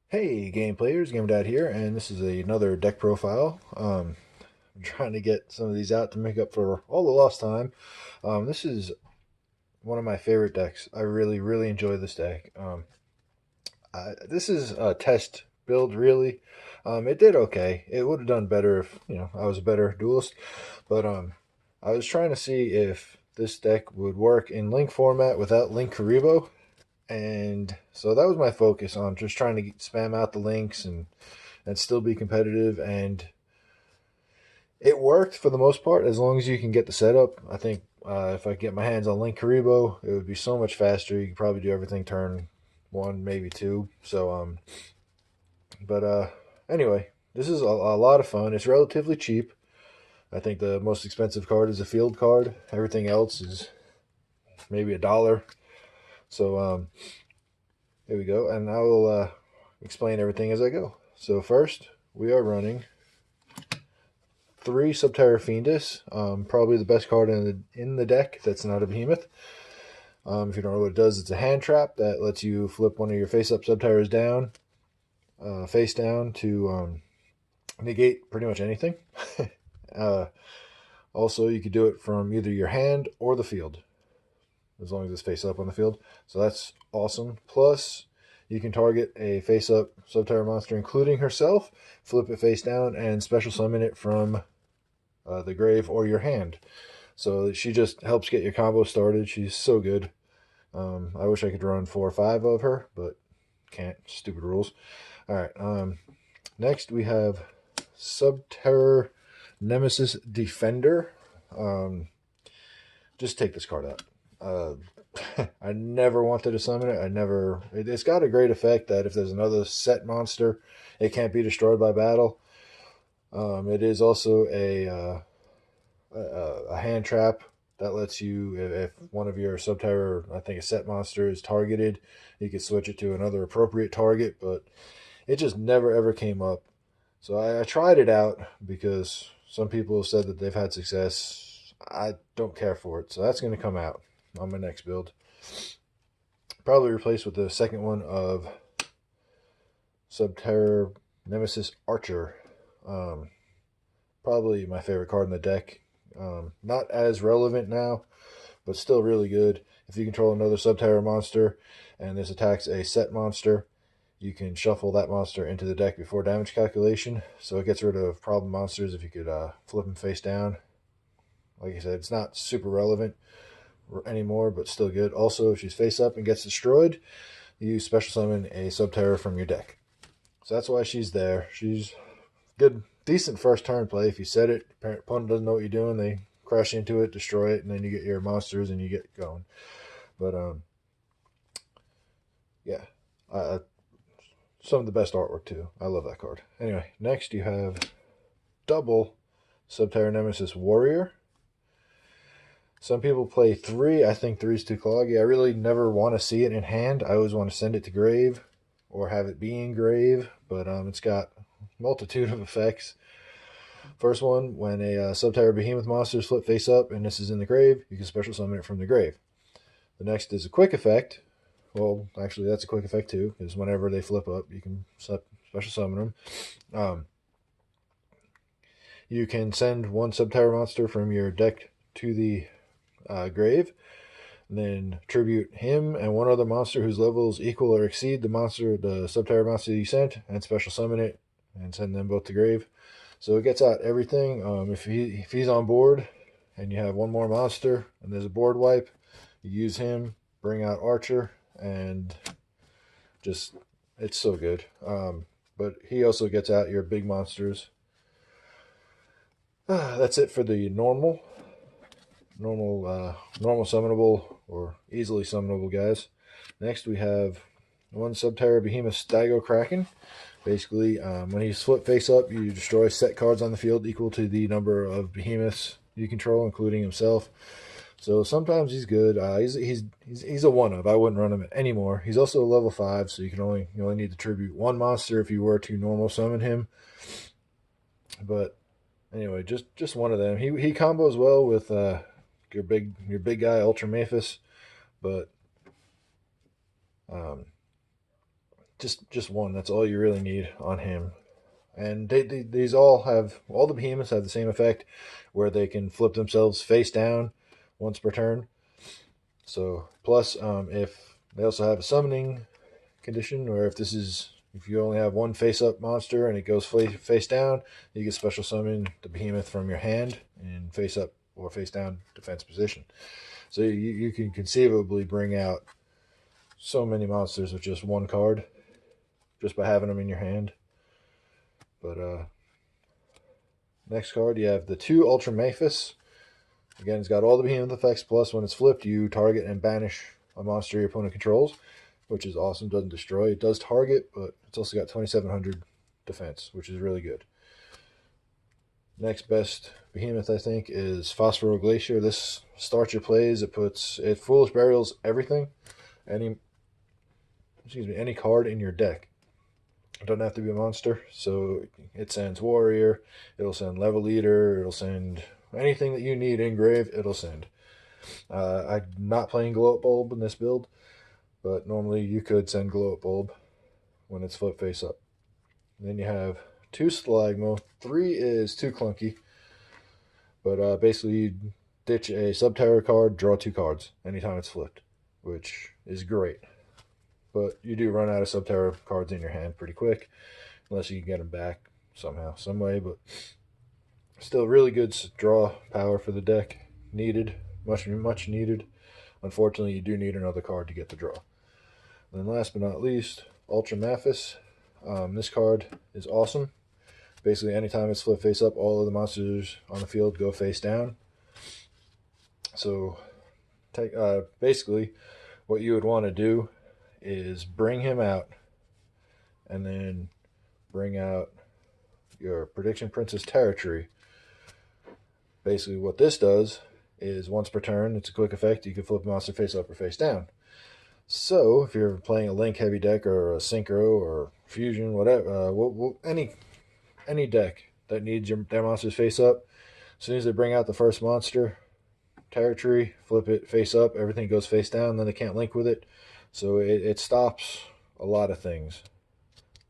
Hey, game players, Gamer Dad here, and this is another deck profile. I'm trying to get some of these out to make up for all the lost time. This is one of my favorite decks. I really, really enjoy this deck. This is a test build, really. It did okay. It would have done better if I was a better duelist, but I was trying to see if this deck would work in link format without linkuriboh. And so that was my focus on just trying to spam out the links and still be competitive. And it worked for the most part as long as you can get the setup. I think if I get my hands on Link Karibo, it would be so much faster. You could probably do everything turn one, maybe two. But anyway, this is a lot of fun. It's relatively cheap. I think the most expensive card is a field card. Everything else is maybe $1. So here we go, and I will explain everything as I go. So first, we are running 3 Subterror Fiendess, probably the best card in the deck that's not a behemoth. If you don't know what it does, it's a hand trap that lets you flip one of your face-up Subterrors down, face down to negate pretty much anything. uh, Also, you could do it from either your hand or the field, as long as it's face up on the field. So that's awesome. Plus, you can target a face-up Subterror monster, including herself, flip it face down, and special summon it from the grave or your hand. So she just helps get your combo started. She's so good. I wish I could run 4 or 5 of her, but can't. Stupid rules. All right. Next, we have Subterror Nemesis Defender. Just take this card out. I never wanted to summon it. It's got a great effect that if there's another set monster, it can't be destroyed by battle. It is also a hand trap that lets you, if one of your Subterror, I think a set monster, is targeted, you can switch it to another appropriate target, but it just never ever came up. So I tried it out because some people have said that they've had success. I don't care for it, so that's going to come out on my next build. Probably replaced with the second one of Subterror Nemesis Archer. Probably my favorite card in the deck. Not as relevant now, but still really good. If you control another Subterror monster and this attacks a set monster, you can shuffle that monster into the deck before damage calculation. So it gets rid of problem monsters if you could flip them face down. Like I said, it's not super relevant anymore, but still good. Also, if she's face up and gets destroyed, you special summon a Subterror from your deck. So that's why she's there. She's good, decent first turn play. If you set it, opponent doesn't know what you're doing, they crash into it, destroy it, and then you get your monsters and you get going. But yeah, some of the best artwork too. I love that card. Anyway, next you have double Subterror Nemesis Warrior. Some people play 3. I think 3 is too cloggy. I really never want to see it in hand. I always want to send it to grave or have it be in grave, but it's got a multitude of effects. First one, when a Subterror Behemoth monster is flipped face up and this is in the grave, you can special summon it from the grave. The next is a quick effect. Well, actually, that's a quick effect too, because whenever they flip up, you can special summon them. You can send one Subterror monster from your deck to the grave, and then tribute him and one other monster whose levels equal or exceed the Subterror monster you sent, and special summon it and send them both to grave. So it gets out everything. If he's on board and you have one more monster and there's a board wipe, you use him, bring out Archer, and just it's so good. But he also gets out your big monsters. That's it for the normal summonable or easily summonable guys. Next we have one Subterror Behemoth Stego Kraken. Basically, when he's flipped face up, you destroy set cards on the field equal to the number of behemoths you control, including himself. So sometimes he's good. He's a one of. I wouldn't run him anymore. He's also a level 5, so you only need to tribute one monster if you were to normal summon him. But anyway, just one of them. He combos well with your big guy ultramafus, but just one. That's all you really need on him. And these all the behemoths have the same effect, where they can flip themselves face down once per turn. So plus, if they also have a summoning condition, or if you only have one face up monster and it goes face down, you can special summon the behemoth from your hand in face up or face down defense position. So you can conceivably bring out so many monsters with just one card, just by having them in your hand. But next card, you have the 2 ultramafus. Again, it's got all the behemoth effects, plus when it's flipped, you target and banish a monster your opponent controls, which is awesome. Doesn't destroy. It does target, but it's also got 2700 defense, which is really good. Next best behemoth, I think, is Phosphoro Glacier. This starts your plays. It foolish burials everything. Any card in your deck. It doesn't have to be a monster, so it sends warrior, it'll send level leader, it'll send anything that you need in grave, it'll send. I'm not playing glow up bulb in this build, but normally you could send glow up bulb when it's flip face up. And then you have 2 stalagmo. 3 is too clunky, but basically you ditch a Subterror card, draw 2 cards anytime it's flipped, which is great. But you do run out of Subterror cards in your hand pretty quick, unless you can get them back somehow, some way. But still really good draw power for the deck. Needed, much needed. Unfortunately, you do need another card to get the draw. And then last but not least, ultramafus. This card is awesome. Basically, anytime it's flipped face up, all of the monsters on the field go face down. So basically, what you would want to do is bring him out, and then bring out your Prediction Princess Tarotrei. Basically, what this does is once per turn, it's a quick effect. You can flip a monster face up or face down. So if you're playing a Link heavy deck or a Synchro or Fusion, whatever, any deck that needs their monsters face up, as soon as they bring out the first monster, Tarotrei, flip it face up, everything goes face down, then they can't link with it. So it stops a lot of things.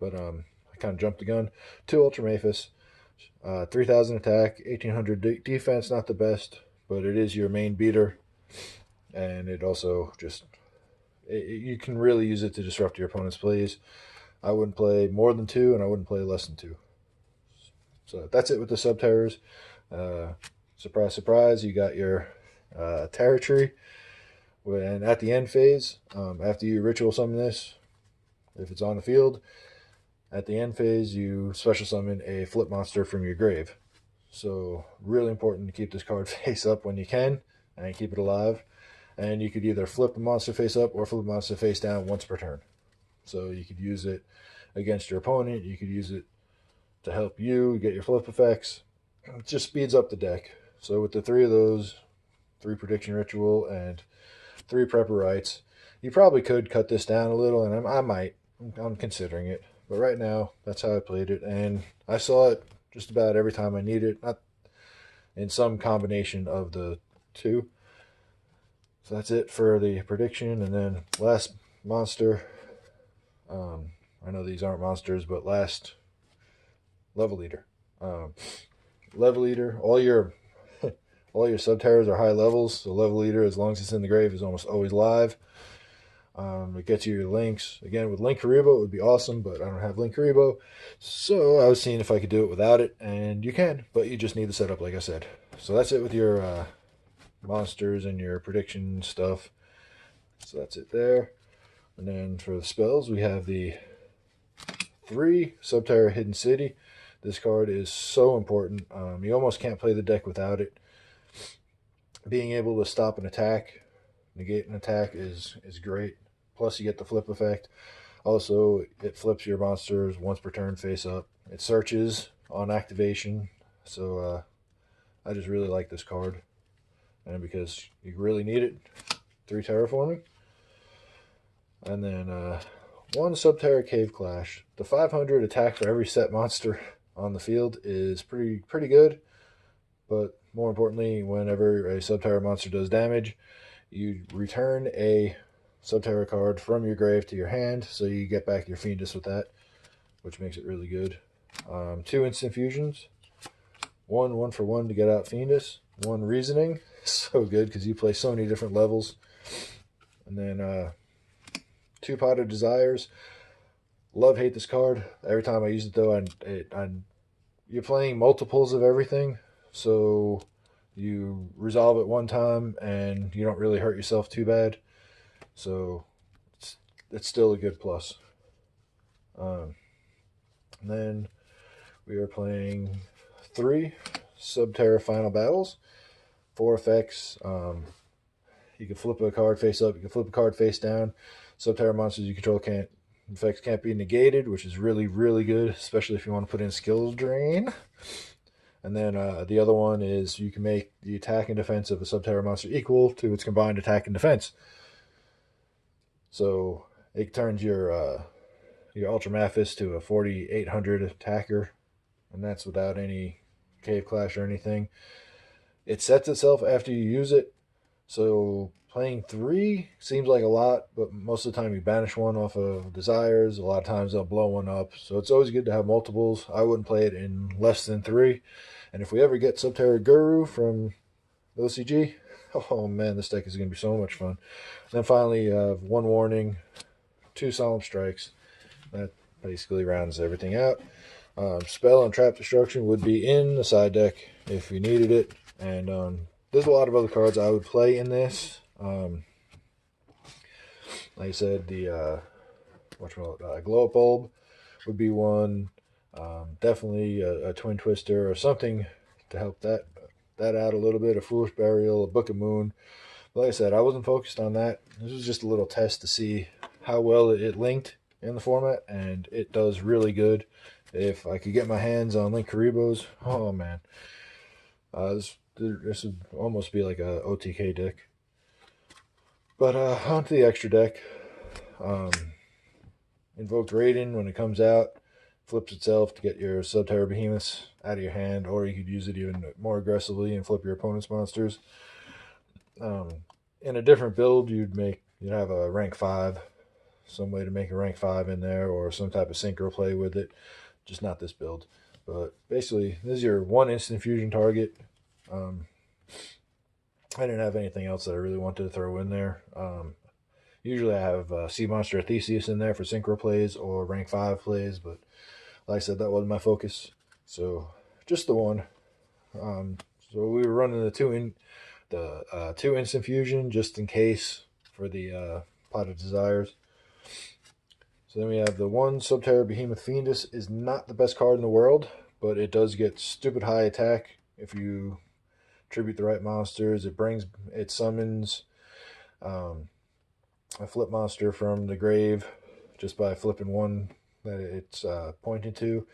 But I kind of jumped the gun. 2 ultramafus, 3000 attack, 1800 defense, not the best, but it is your main beater. And it also you can really use it to disrupt your opponent's plays. I wouldn't play more than 2, and I wouldn't play less than 2. So that's it with the Subterrors. Surprise, surprise, you got your Tarotrei. And at the end phase, after you ritual summon this, if it's on the field, at the end phase, you special summon a flip monster from your grave. So really important to keep this card face up when you can, and keep it alive. And you could either flip a monster face up or flip a monster face down once per turn. So you could use it against your opponent. You could use it to help you get your flip effects. It just speeds up the deck. So with the 3 of those, 3 prediction ritual and 3 prepper rites, you probably could cut this down a little, and I might. I'm considering it. But right now, that's how I played it, and I saw it just about every time I need it, not in some combination of the 2. So that's it for the prediction. And then last monster, I know these aren't monsters, but last level leader. Level leader, all your Subterrors are high levels, so level leader, as long as it's in the grave, is almost always live. It gets you your links. Again, with linkuriboh, it would be awesome, but I don't have linkuriboh, so I was seeing if I could do it without it, and you can, but you just need the setup, like I said. So that's it with your monsters and your prediction stuff. So that's it there. And then for the spells, we have the 3 Subterror Hidden City. This card is so important. You almost can't play the deck without it. Being able to stop an attack, negate an attack is great. Plus you get the flip effect. Also, it flips your monsters once per turn face up. It searches on activation. So I just really like this card. And because you really need it, 3 terraforming. And then 1 Subterror Cave Clash. The 500 attack for every set monster on the field is pretty good. But more importantly, whenever a Subterror monster does damage, you return a Subterror card from your grave to your hand, so you get back your fiendess with that, which makes it really good. 2 instant fusions, one for one to get out fiendess, 1 reasoning, so good because you play so many different levels, and then 2 pot of desires. Love hate this card. Every time I use it though, you're playing multiples of everything, so you resolve it one time and you don't really hurt yourself too bad, so it's still a good plus. And then we are playing 3 Subterror Final Battles, 4 effects. You can flip a card face up, you can flip a card face down. Subterror monsters you control effects can't be negated, which is really, really good, especially if you want to put in skill drain. And then the other one is you can make the attack and defense of a Subterror monster equal to its combined attack and defense. So it turns your ultramafus to a 4800 attacker, and that's without any cave clash or anything. It sets itself after you use it, so playing 3 seems like a lot, but most of the time you banish 1 off of desires. A lot of times they'll blow 1 up, so it's always good to have multiples. I wouldn't play it in less than 3. And if we ever get Subterror Guru from OCG, oh man, this deck is going to be so much fun. And then finally, 1 warning, 2 solemn strikes. That basically rounds everything out. Spell and trap destruction would be in the side deck if you needed it. And there's a lot of other cards I would play in this. Like I said, the glow up bulb would be one. Definitely a twin twister or something to help that out a little bit. A foolish burial, a book of moon. But like I said, I wasn't focused on that. This was just a little test to see how well it linked in the format, and it does really good. If I could get my hands on linkuribohs, oh man, this would almost be like a OTK deck. But onto the extra deck. Invoked Raiden, when it comes out, flips itself to get your Subterror behemoths out of your hand, or you could use it even more aggressively and flip your opponent's monsters. In a different build, you'd have a rank 5, some way to make a rank 5 in there, or some type of synchro play with it. Just not this build. But basically, this is your 1 instant fusion target. I didn't have anything else that I really wanted to throw in there. Usually I have Sea Monster Theseus in there for synchro plays or rank 5 plays, but like I said, that wasn't my focus. So just the 1. So we were running the 2 instant fusion just in case for the pot of desires. So then we have the 1 Subterror Behemoth Fiendess. Is not the best card in the world, but it does get stupid high attack if you tribute the right monsters. It summons a flip monster from the grave just by flipping 1 that it's pointing to.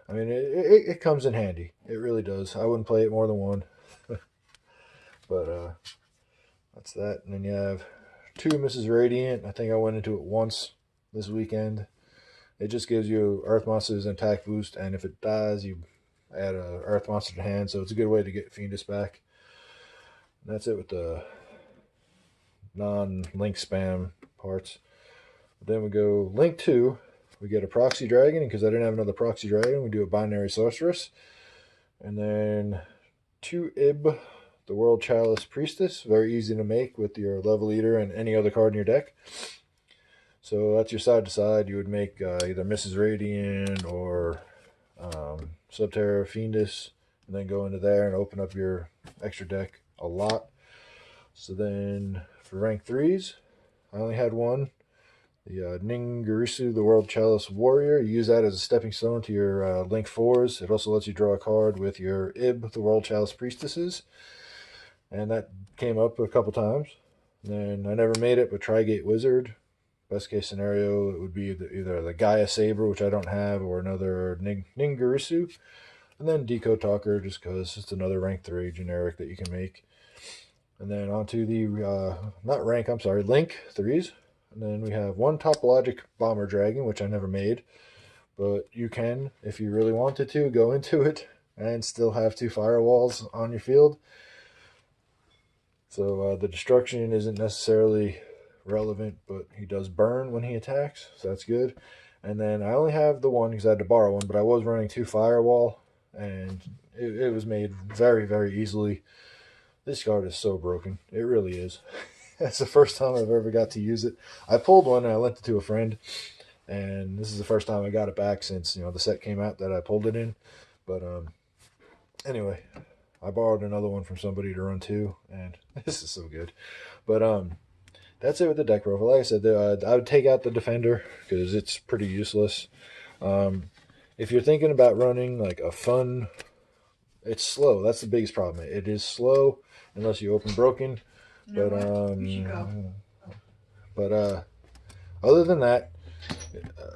I mean, it comes in handy. It really does. I wouldn't play it more than 1. But that's that. And then you have 2 Mrs. Radiant. I think I went into it once this weekend. It just gives you Earth monsters an attack boost, and if it dies, you add a Earth monster to hand, so it's a good way to get Fiendess back. And that's it with the non-link spam parts. But then we go Link 2. We get a Proxy Dragon, and because I didn't have another Proxy Dragon, we do a Binary Sorceress. And then 2 Ib, the World Chalice Priestess. Very easy to make with your Level Eater and any other card in your deck. So that's your side to side. You would make either Mrs. Radiant or Subterror Fiendess, and then go into there and open up your extra deck a lot. So then for rank 3s, I only had 1. The Ningirisu, the World Chalice Warrior. You use that as a stepping stone to your Link 4s. It also lets you draw a card with your Ib, the World Chalice Priestesses. And that came up a couple times. And then I never made it, but Trigate Wizard. Best case scenario, it would be either the Gaia Saber, which I don't have, or another Ningirisu. And then Decode Talker, just because it's another rank 3 generic that you can make. And then onto the, Link 3s. And then we have 1 Topologic Bomber Dragon, which I never made. But you can, if you really wanted to, go into it and still have 2 firewalls on your field. So the destruction isn't necessarily relevant, but he does burn when he attacks, so that's good. And then I only have the one because I had to borrow one, but I was running 2 firewall, and it was made very, very easily. This card is so broken. It really is. That's the first time I've ever got to use it. I pulled one and I lent it to a friend, and this is the first time I got it back since the set came out that I pulled it in. But anyway, I borrowed another one from somebody to run too, and this is so good. But that's it with the deck profile. Like I said, I would take out the defender because it's pretty useless. If you're thinking about running like a fun, it's slow. That's the biggest problem. It is slow unless you open broken. You know what? We should go. But other than that,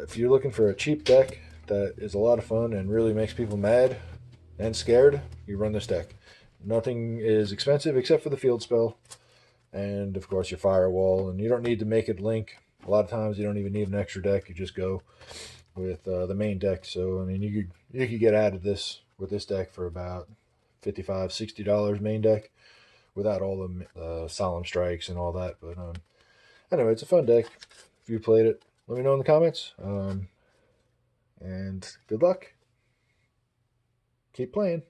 if you're looking for a cheap deck that is a lot of fun and really makes people mad and scared, you run this deck. Nothing is expensive except for the field spell, and of course your firewall. And you don't need to make it link. A lot of times you don't even need an extra deck. You just go with the main deck. So I mean, you could get out of this with this deck for about $55-$60 main deck, without all the solemn strikes and all that. But anyway, it's a fun deck. If you played it, let me know in the comments. And good luck. Keep playing.